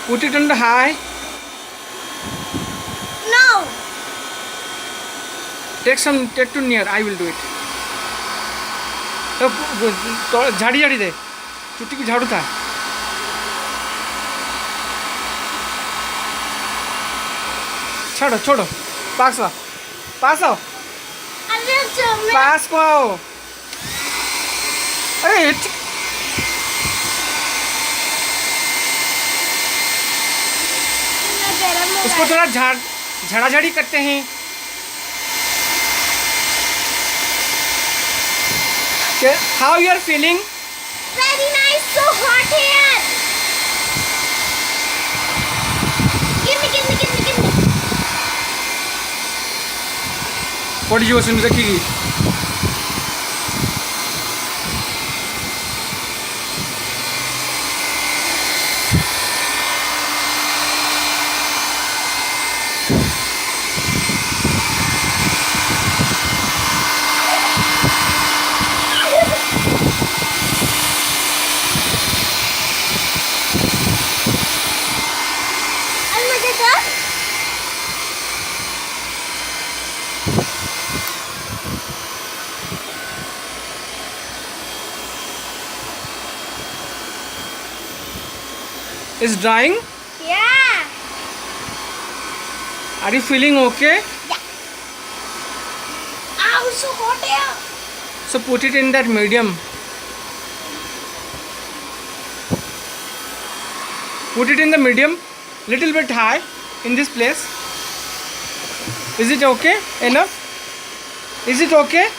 Put it on the high. No. Take to near. I will do it. तो झाड़ी झाड़ी दे, चुट्टी की झाड़ू था. छोड़ो छोड़ो, पास आओ, पास आओ, अरे चल पास को आओ. अरे उसको थोड़ा झाड़ा झाड़ी करते हैं. How you are feeling? Very nice, so hot here. Give me. What did you listen to the key? Is drying? Yeah. Are you feeling okay? Yeah. Ow, so hot here. So put it in that medium. Put it in the medium, little bit high in this place. Is it okay? Enough? Is it okay?